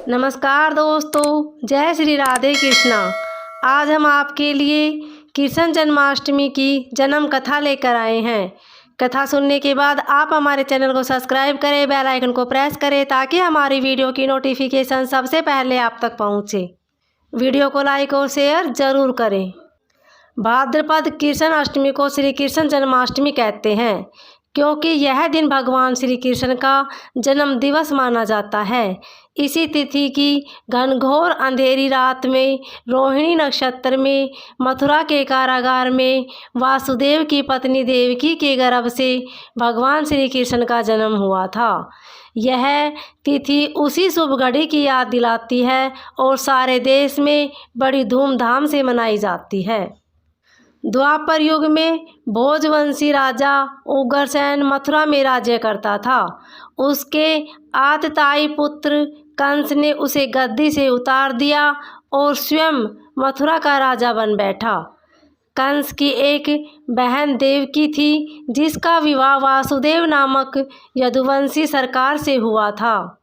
नमस्कार दोस्तों, जय श्री राधे कृष्णा। आज हम आपके लिए कृष्ण जन्माष्टमी की जन्म कथा लेकर आए हैं। कथा सुनने के बाद आप हमारे चैनल को सब्सक्राइब करें, बेल आइकन को प्रेस करें ताकि हमारी वीडियो की नोटिफिकेशन सबसे पहले आप तक पहुंचे। वीडियो को लाइक और शेयर ज़रूर करें। भाद्रपद कृष्ण अष्टमी को श्री कृष्ण जन्माष्टमी कहते हैं क्योंकि यह दिन भगवान श्री कृष्ण का जन्म दिवस माना जाता है। इसी तिथि की घनघोर अंधेरी रात में रोहिणी नक्षत्र में मथुरा के कारागार में वासुदेव की पत्नी देवकी के गर्भ से भगवान श्री कृष्ण का जन्म हुआ था। यह तिथि उसी शुभ घड़ी की याद दिलाती है और सारे देश में बड़ी धूमधाम से मनाई जाती है। द्वापर युग में भोजवंशी राजा उग्रसेन मथुरा में राज्य करता था। उसके आतताई पुत्र कंस ने उसे गद्दी से उतार दिया और स्वयं मथुरा का राजा बन बैठा। कंस की एक बहन देवकी थी जिसका विवाह वासुदेव नामक यदुवंशी सरकार से हुआ था।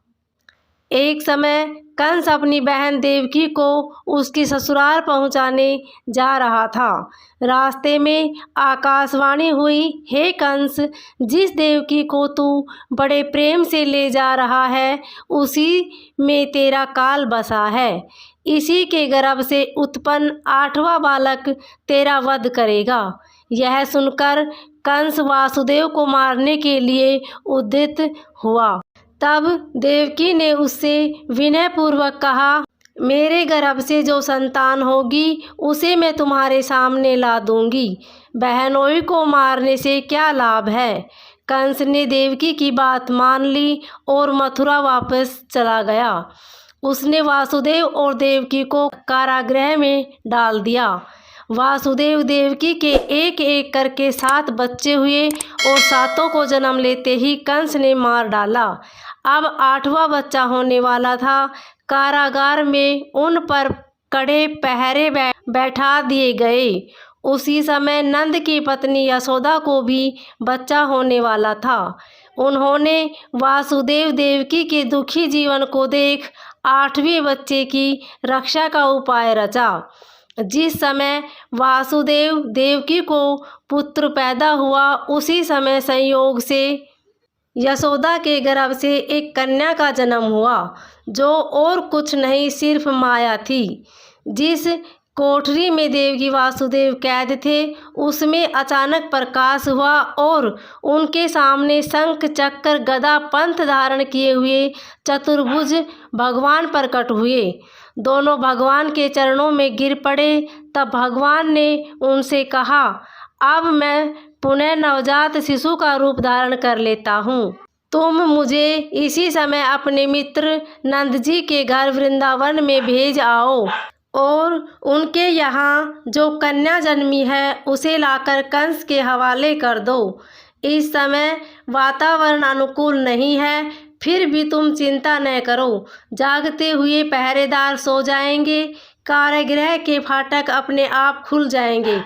एक समय कंस अपनी बहन देवकी को उसकी ससुराल पहुंचाने जा रहा था। रास्ते में आकाशवाणी हुई, हे कंस, जिस देवकी को तू बड़े प्रेम से ले जा रहा है उसी में तेरा काल बसा है। इसी के गर्भ से उत्पन्न 8वां बालक तेरा वध करेगा। यह सुनकर कंस वासुदेव को मारने के लिए उद्यत हुआ। तब देवकी ने उससे विनयपूर्वक कहा, मेरे गर्भ से जो संतान होगी उसे मैं तुम्हारे सामने ला दूंगी। बहनोई को मारने से क्या लाभ है। कंस ने देवकी की बात मान ली और मथुरा वापस चला गया। उसने वासुदेव और देवकी को कारागृह में डाल दिया। वासुदेव देवकी के एक एक करके 7 बच्चे हुए और 7 को जन्म लेते ही कंस ने मार डाला। अब 8वां बच्चा होने वाला था। कारागार में उन पर कड़े पहरे बैठा दिए गए। उसी समय नंद की पत्नी यशोदा को भी बच्चा होने वाला था। उन्होंने वासुदेव देवकी के दुखी जीवन को देख 8वें बच्चे की रक्षा का उपाय रचा। जिस समय वासुदेव देवकी को पुत्र पैदा हुआ उसी समय संयोग से यशोदा के गर्भ से एक कन्या का जन्म हुआ जो और कुछ नहीं सिर्फ माया थी। जिस कोठरी में देवकी वासुदेव कैद थे उसमें अचानक प्रकाश हुआ और उनके सामने शंख चक्र गदा पंथ धारण किए हुए चतुर्भुज भगवान प्रकट हुए। दोनों भगवान के चरणों में गिर पड़े। तब भगवान ने उनसे कहा, अब मैं पुनः नवजात शिशु का रूप धारण कर लेता हूँ। तुम मुझे इसी समय अपने मित्र नंद जी के घर वृंदावन में भेज आओ और उनके यहाँ जो कन्या जन्मी है उसे लाकर कंस के हवाले कर दो। इस समय वातावरण अनुकूल नहीं है, फिर भी तुम चिंता न करो। जागते हुए पहरेदार सो जाएंगे। कारागृह के फाटक अपने आप खुल जाएंगे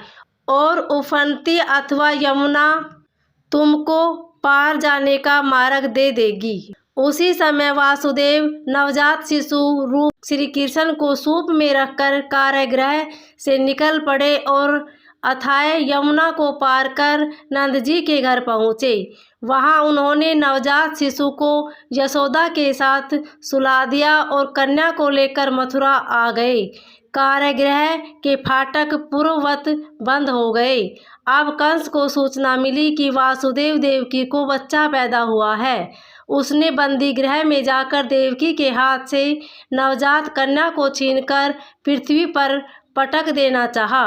और उफनती अथवा यमुना तुमको पार जाने का मार्ग दे देगी। उसी समय वासुदेव नवजात शिशु रूप श्री कृष्ण को सूप में रखकर कारागृह से निकल पड़े और अथाय यमुना को पार कर नंद जी के घर पहुँचे। वहाँ उन्होंने नवजात शिशु को यशोदा के साथ सुला दिया और कन्या को लेकर मथुरा आ गए। कारागृह के फाटक पूर्ववत बंद हो गए। अब कंस को सूचना मिली कि वासुदेव देवकी को बच्चा पैदा हुआ है। उसने बंदी गृह में जाकर देवकी के हाथ से नवजात कन्या को छीनकर पृथ्वी पर पटक देना चाहा,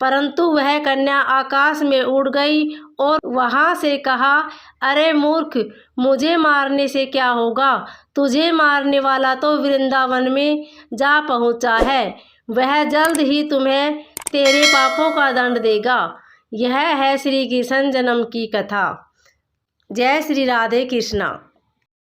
परंतु वह कन्या आकाश में उड़ गई और वहां से कहा, अरे मूर्ख, मुझे मारने से क्या होगा। तुझे मारने वाला तो वृंदावन में जा पहुंचा है। वह जल्द ही तुम्हें तेरे पापों का दंड देगा। यह है श्री कृष्ण जन्म की कथा। जय श्री राधे कृष्णा।